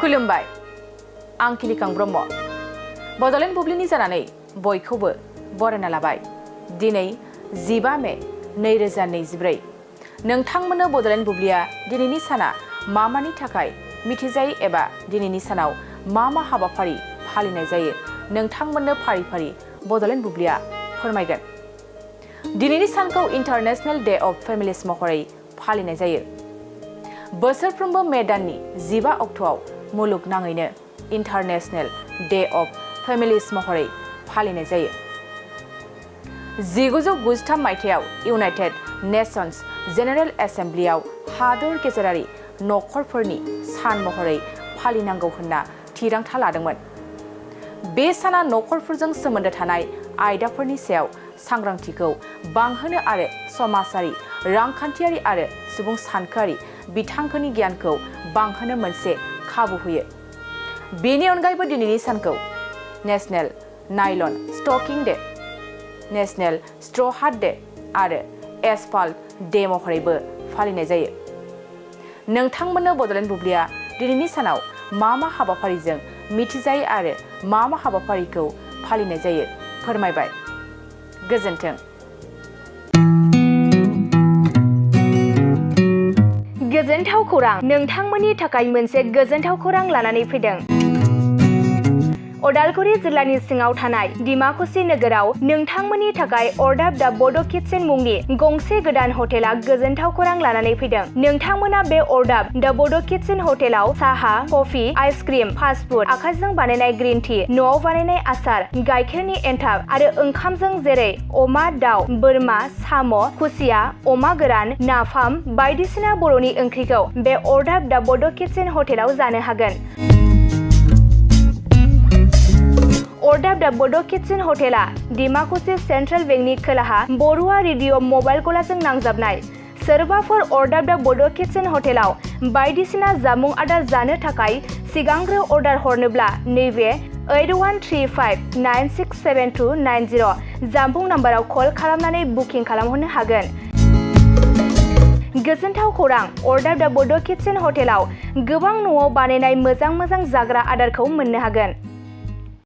खुलुमबाय आं किलिकां ब्रह्म बड'लेण्ड बुब्लिनि जानानै बयखौबो बरायना लाबाय दिनै 15 मे 2024 नोंथांमोननो बड'लेण्ड बुब्लिया दिनैनि साना मानि थाखाय मिथिजायो एबा दिनैनि सानाव मा हाबाफारि फालिनाय जायो नोंथांमोननो फारि फारि बड'लेण्ड बुब्लिया फोरमायगोन। दिनैनि सानखौ इन्टारनेशनेल डे अफ फेमिलिस महरै फालिनाय जायो। बोसोरफ्रोमबो मे दाननि 15 अक्ट'आव मुलुगनाङैनो इन्टारनेशनेल डे अफ फेमिलिस महरै फालिनाय जायो। 1993 मायथाइयाव इउनाइटेड नेशन्स जेनेरेल एसेम्ब्लियाव हादोर गेजेरारि नखरफोरनि सान महरै फालिनांगौ होनना थिरांथा लादोंमोन। बे साना नखरफोरजों सोमोन्दो थानाय आयदाफोरनि सायाव सांग्रांथिखौ बांहोनो आरो समाजारि, रांखान्थियारि आरो सुबुं सानखोआरि बिथांखिनि गियानखौ बांहोनो मोनसे खाबु होयो। बेनि अनगायैबो दिनैनि सानखौ नेशनेल नाइलन स्टकिं डे, नेशनेल स्ट्र' हाट डे आरो एसफाल्ट डे महरैबो फालिनाय जायो। नोंथांमोननो बड'लेण्ड बुब्लिया दिनैनि सानाव मा हाबाफारिजों मिथिजायो आरो मा हाबाफारिखौ फालिनाय जायो फोरमायबाय। गोजोन्थों। गोजोनथाव खौरां, नोंथांमोननि थाखाय मोनसे गोजोनथाव खौरां लानानै फैदों। उदालगुरि जिल्लानि सिङाव थानाय डिमाकुसि नोगोराव नोंथांमोननि थाखाय अरदाब दा बड' किटचेन मुंनि गंसे गोदान हटेला गोजोनथाव खौरां लानानै फैदों। नोंथांमोना बे अरदाब दा बड' किटचेन हटेलाव साहा, कफि, आइसक्रिम, फास्ट फुड, आखाइजों बानायनाय ग्रिन टि, न'आव बानायनाय आसार, गाइखेरनि एन्थाब आरो ओंखामजों जेरै अमा, दाउ, बोरमा, साम', खुसिया, अमा गोरान, नाफाम बायदिसिना बर'नि ओंख्रिखौ बे अरदाब दा बड' किटचेन हटेलाव जानो हागोन। अरदाब दा बड' किटचेन हटेला डिमाकुसि सेन्ट्रेल बेंकनि खोलाहा बरुवा रेडिअ' मबाइल गलाजों नांजाबनाय। सोरबाफोर अरदाब दा बड' किटचेन हटेलाव बायदिसिना जामुं आदार जानो थाखाय सिगांग्रो अर्डार हरनोब्ला नैबे 8135967290 जामबुं नाम्बाराव कल खालामनानै बुकिं खालामहरनो हागोन। गोजोनथाव खौरां, अरदाब दा बड' किटचेन हटेलाव गोबां न'आव बानायनाय मोजां जाग्रा आदारखौ मोननो हागोन।